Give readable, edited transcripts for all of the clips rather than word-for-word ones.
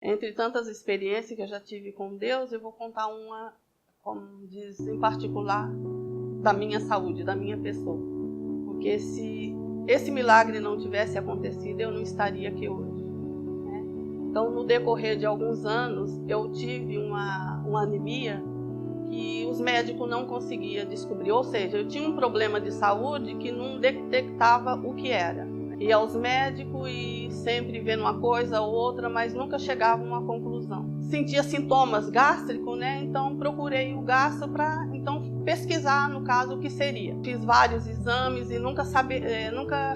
Entre tantas experiências que eu já tive com Deus, eu vou contar uma, como diz, em particular, da minha saúde, da minha pessoa. Porque se esse milagre não tivesse acontecido, eu não estaria aqui hoje, né? Então, no decorrer de alguns anos, eu tive uma anemia que os médicos não conseguiam descobrir. Ou seja, eu tinha um problema de saúde que não detectava o que era. Ia aos médicos e sempre vendo uma coisa ou outra, mas nunca chegava a uma conclusão. Sentia sintomas gástricos, né? Então procurei o gastro para pesquisar, no caso, o que seria. Fiz vários exames e nunca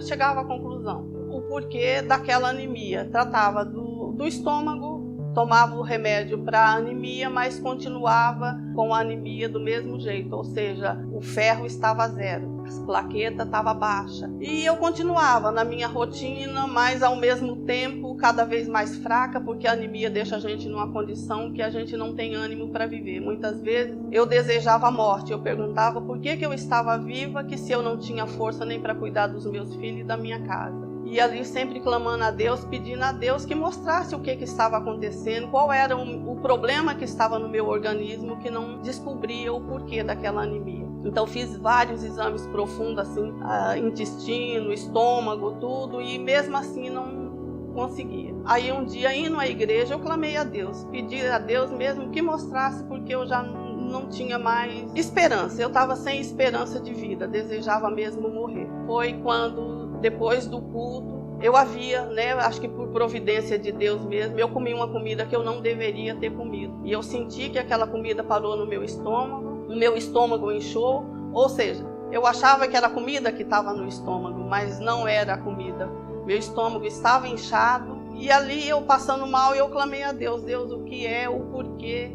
chegava à conclusão. O porquê daquela anemia. Tratava do estômago, tomava o remédio para anemia, mas continuava com a anemia do mesmo jeito, ou seja, o ferro estava zero, as plaquetas estavam baixas. E eu continuava na minha rotina, mas ao mesmo tempo cada vez mais fraca, porque a anemia deixa a gente numa condição que a gente não tem ânimo para viver. Muitas vezes eu desejava a morte, eu perguntava por que eu estava viva, que se eu não tinha força nem para cuidar dos meus filhos e da minha casa. E ali sempre clamando a Deus, pedindo a Deus que mostrasse o que estava acontecendo, qual era o problema que estava no meu organismo, que não descobria o porquê daquela anemia. Então fiz vários exames profundos, assim, intestino, estômago, tudo, e mesmo assim não conseguia. Aí um dia, indo à igreja, eu clamei a Deus, pedi a Deus mesmo que mostrasse, porque eu já não tinha mais esperança, eu estava sem esperança de vida, desejava mesmo morrer. Foi quando, depois do culto, eu havia, né, acho que por providência de Deus mesmo, eu comi uma comida que eu não deveria ter comido. E eu senti que aquela comida parou no meu estômago, o meu estômago inchou, ou seja, eu achava que era a comida que estava no estômago, mas não era a comida. Meu estômago estava inchado e ali eu passando mal, eu clamei a Deus, Deus, o que é, o porquê?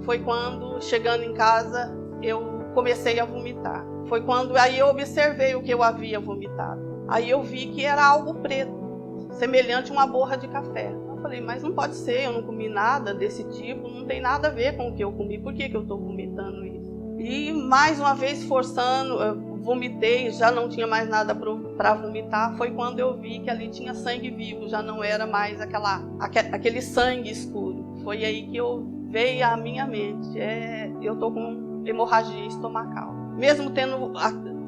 Foi quando, chegando em casa, eu comecei a vomitar. Foi quando aí eu observei o que eu havia vomitado. Aí eu vi que era algo preto, semelhante a uma borra de café. Eu falei, mas não pode ser, eu não comi nada desse tipo, não tem nada a ver com o que eu comi, por que eu estou vomitando isso? E mais uma vez forçando, eu vomitei, já não tinha mais nada para vomitar, foi quando eu vi que ali tinha sangue vivo, já não era mais aquele sangue escuro. Foi aí que veio à minha mente, eu estou com hemorragia estomacal. Mesmo tendo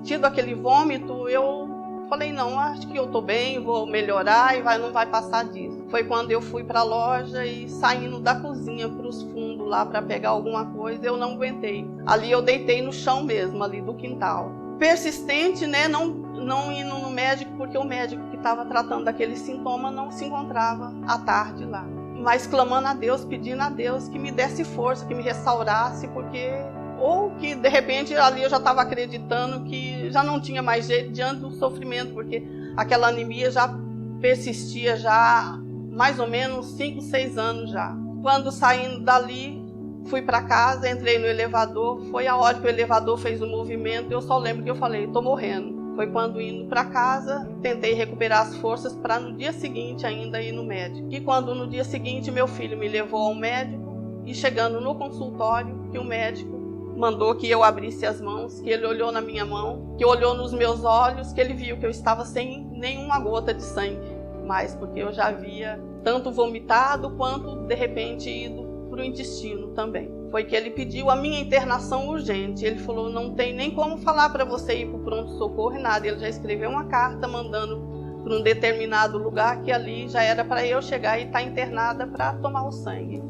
tido aquele vômito, eu falei, não, acho que eu estou bem, vou melhorar e não vai passar disso. Foi quando eu fui para a loja e saindo da cozinha para os fundos lá para pegar alguma coisa, eu não aguentei. Ali eu deitei no chão mesmo, ali do quintal. Persistente, né, não indo no médico, porque o médico que estava tratando daquele sintoma não se encontrava à tarde lá. Mas clamando a Deus, pedindo a Deus que me desse força, que me restaurasse, porque... Ou que, de repente, ali eu já estava acreditando que já não tinha mais jeito diante do sofrimento, porque aquela anemia já persistia já mais ou menos 5, 6 anos já. Quando saindo dali, fui para casa, entrei no elevador, foi a hora que o elevador fez o movimento, eu só lembro que eu falei, estou morrendo. Foi quando indo para casa, tentei recuperar as forças para no dia seguinte ainda ir no médico. E quando no dia seguinte meu filho me levou ao médico, e chegando no consultório, que o médico mandou que eu abrisse as mãos, que ele olhou na minha mão, que olhou nos meus olhos, que ele viu que eu estava sem nenhuma gota de sangue mais, porque eu já havia tanto vomitado quanto, de repente, ido para o intestino também. Foi que ele pediu a minha internação urgente. Ele falou, não tem nem como falar para você ir para o pronto-socorro e nada. Ele já escreveu uma carta mandando para um determinado lugar que ali já era para eu chegar e estar internada para tomar o sangue.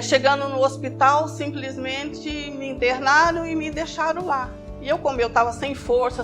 Chegando no hospital, simplesmente me internaram e me deixaram lá. E eu, como eu estava sem força,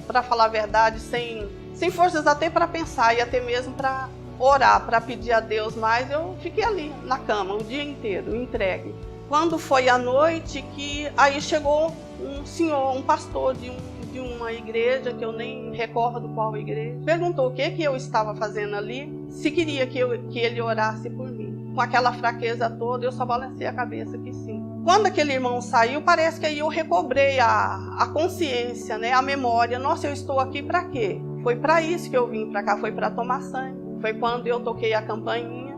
para falar a verdade, sem forças até para pensar e até mesmo para orar, para pedir a Deus mais, eu fiquei ali na cama o dia inteiro, entregue. Quando foi à noite, que aí chegou um senhor, um pastor de uma igreja, que eu nem recordo qual igreja, perguntou o que eu estava fazendo ali, se queria que ele orasse por mim. Com aquela fraqueza toda, eu só balancei a cabeça que sim. Quando aquele irmão saiu, parece que aí eu recobrei a consciência, né, a memória. Nossa, eu estou aqui para quê? Foi para isso que eu vim para cá, foi para tomar sangue. Foi quando eu toquei a campainha,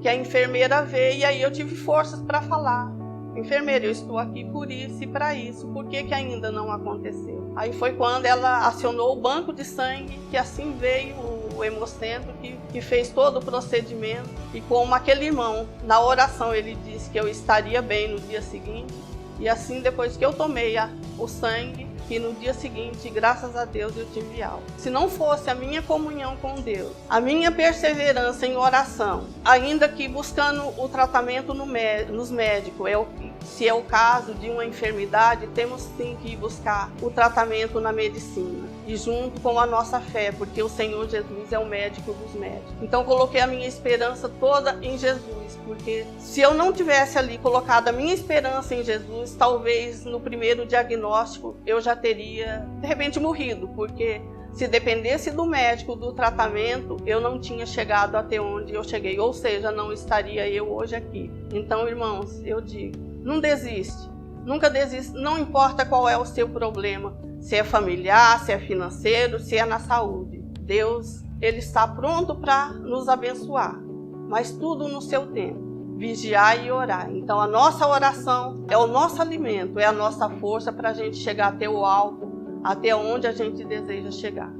que a enfermeira veio e aí eu tive forças para falar. Enfermeira, eu estou aqui por isso e para isso, por que ainda não aconteceu? Aí foi quando ela acionou o banco de sangue, que assim veio o hemocentro, que que fez todo o procedimento. E como aquele irmão, na oração, ele disse que eu estaria bem no dia seguinte. E assim, depois que eu tomei o sangue, que no dia seguinte, graças a Deus, eu tive alta. Se não fosse a minha comunhão com Deus, a minha perseverança em oração, ainda que buscando o tratamento nos médicos, se é o caso de uma enfermidade, temos sim que ir buscar o tratamento na medicina. E junto com a nossa fé, porque o Senhor Jesus é o médico dos médicos. Então coloquei a minha esperança toda em Jesus, porque se eu não tivesse ali colocado a minha esperança em Jesus, talvez no primeiro diagnóstico eu já teria, de repente, morrido, porque se dependesse do médico, do tratamento, eu não tinha chegado até onde eu cheguei, ou seja, não estaria eu hoje aqui. Então, irmãos, eu digo, não desiste, nunca desiste, não importa qual é o seu problema, se é familiar, se é financeiro, se é na saúde. Deus, Ele está pronto para nos abençoar, mas tudo no seu tempo. Vigiar e orar. Então a nossa oração é o nosso alimento, é a nossa força para a gente chegar até o alto, até onde a gente deseja chegar.